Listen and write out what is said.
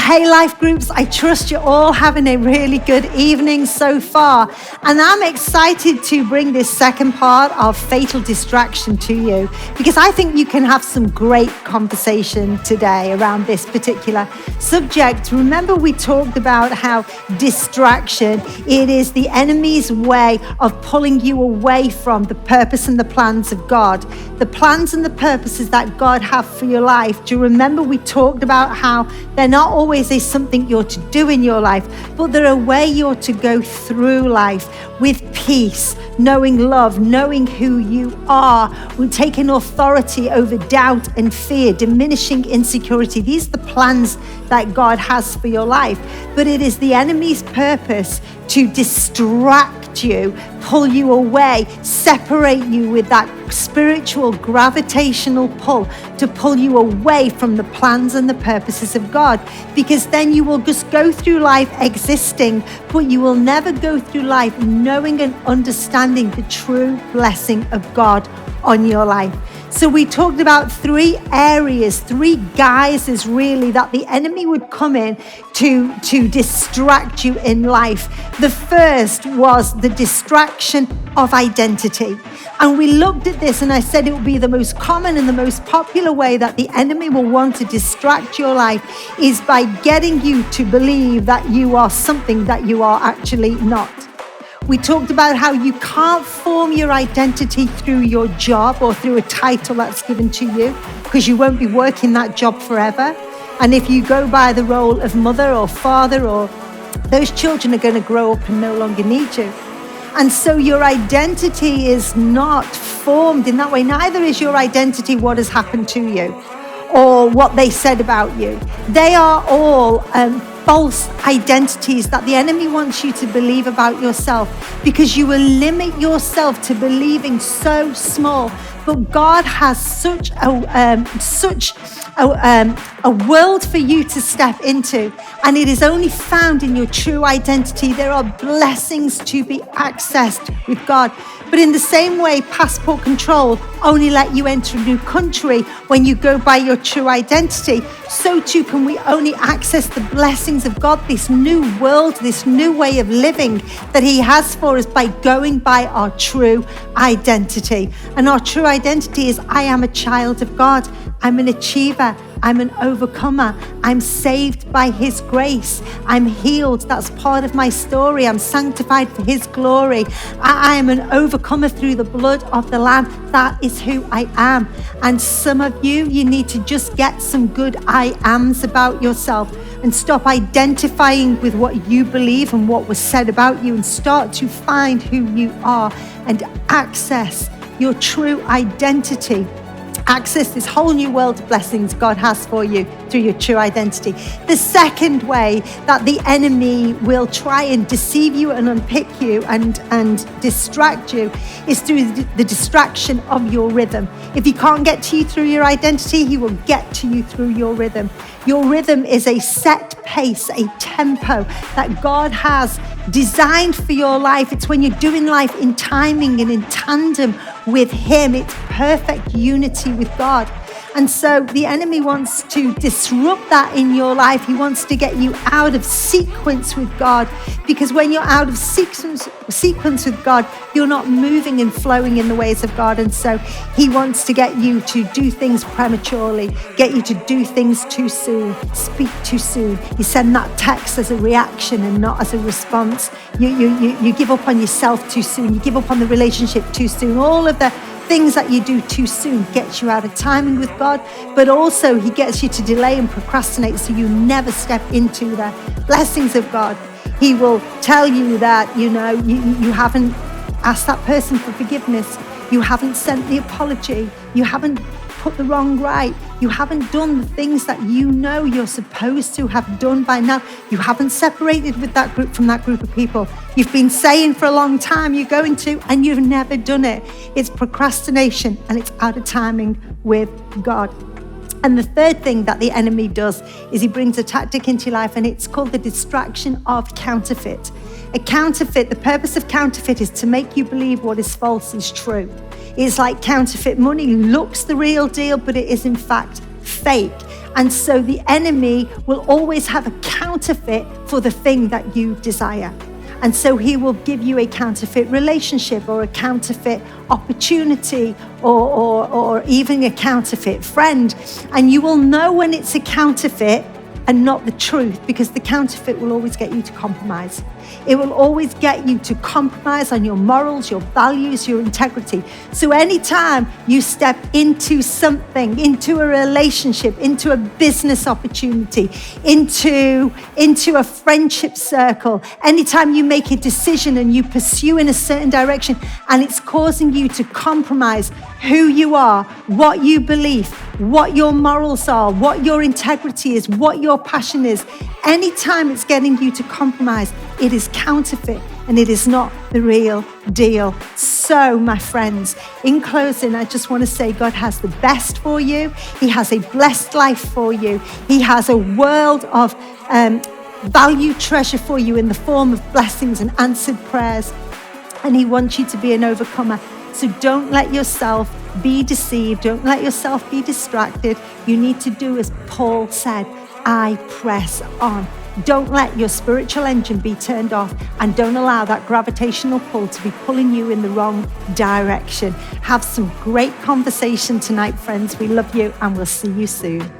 Hey Life Groups, I trust you're all having a really good evening so far. And I'm excited to bring this second part of Fatal Distraction to you because I think you can have some great conversation today around this particular subject. Remember, we talked about how distraction, it is the enemy's way of pulling you away from the purpose and the plans of God. The plans and the purposes that God have for your life. Do you remember we talked about how they're not always something you're to do in your life, but they're a way you're to go through life with peace, knowing love, knowing who you are, we're taking authority over doubt and fear, diminishing insecurity. These are the plans that God has for your life, but it is the enemy's purpose to distract you, pull you away, separate you with that spiritual gravitational pull to pull you away from the plans and the purposes of God, because then you will just go through life existing, but you will never go through life knowing and understanding the true blessing of God on your life. So we talked about three areas, three guises really that the enemy would come in to distract you in life. The first was the distraction of identity. And we looked at this and I said it will be the most common and the most popular way that the enemy will want to distract your life is by getting you to believe that you are something that you are actually not. We talked about how you can't form your identity through your job or through a title that's given to you, because you won't be working that job forever. And if you go by the role of mother or father, or those children are going to grow up and no longer need you. And so your identity is not formed in that way. Neither is your identity what has happened to you or what they said about you. They are all false identities that the enemy wants you to believe about yourself, because you will limit yourself to believing so small. But God has such a world for you to step into, and it is only found in your true identity. There are blessings to be accessed with God. But in the same way, passport control only let you enter a new country when you go by your true identity, so too can we only access the blessings of God, this new world, this new way of living that He has for us by going by our true identity. And our true identity is, I am a child of God. I'm an achiever. I'm an overcomer. I'm saved by His grace. I'm healed. That's part of my story. I'm sanctified for His glory. I am an overcomer through the blood of the Lamb. That is who I am. And some of you need to just get some good I ams about yourself and stop identifying with what you believe and what was said about you, and start to find who you are and access your true identity. Access this whole new world of blessings God has for you through your true identity. The second way that the enemy will try and deceive you and unpick you and distract you is through the distraction of your rhythm. If he can't get to you through your identity, he will get to you through your rhythm. Your rhythm is a set pace, a tempo that God has designed for your life. It's when you're doing life in timing and in tandem with Him. It's perfect unity with God. And so the enemy wants to disrupt that in your life. He wants to get you out of sequence with God, because when you're out of sequence with God, you're not moving and flowing in the ways of God. And so he wants to get you to do things prematurely, get you to do things too soon, speak too soon. You send that text as a reaction and not as a response. You give up on yourself too soon. You give up on the relationship too soon. All of the things that you do too soon gets you out of timing with God, but also he gets you to delay and procrastinate, so you never step into the blessings of God. He will tell you that, you haven't asked that person for forgiveness. You haven't sent the apology. You haven't put the wrong right. You haven't done the things that you know you're supposed to have done by now. You haven't separated with that group from that group of people. You've been saying for a long time you're going to, and you've never done it. It's procrastination, and it's out of timing with God. And the third thing that the enemy does is he brings a tactic into your life, and it's called the distraction of counterfeit. A counterfeit, the purpose of counterfeit is to make you believe what is false is true. It's like counterfeit money looks the real deal, but it is in fact fake. And so the enemy will always have a counterfeit for the thing that you desire. And so he will give you a counterfeit relationship or a counterfeit opportunity or even a counterfeit friend. And you will know when it's a counterfeit and not the truth, because the counterfeit will always get you to compromise. It will always get you to compromise on your morals, your values, your integrity. So anytime you step into something, into a relationship, into a business opportunity, into a friendship circle, anytime you make a decision and you pursue in a certain direction and it's causing you to compromise who you are, what you believe, what your morals are, what your integrity is, what your passion is, anytime it's getting you to compromise, it is counterfeit and it is not the real deal. So, my friends, in closing, I just want to say God has the best for you. He has a blessed life for you. He has a world of value treasure for you in the form of blessings and answered prayers. And he wants you to be an overcomer. So don't let yourself be deceived. Don't let yourself be distracted. You need to do as Paul said, I press on. Don't let your spiritual engine be turned off, and don't allow that gravitational pull to be pulling you in the wrong direction. Have some great conversation tonight, friends. We love you and we'll see you soon.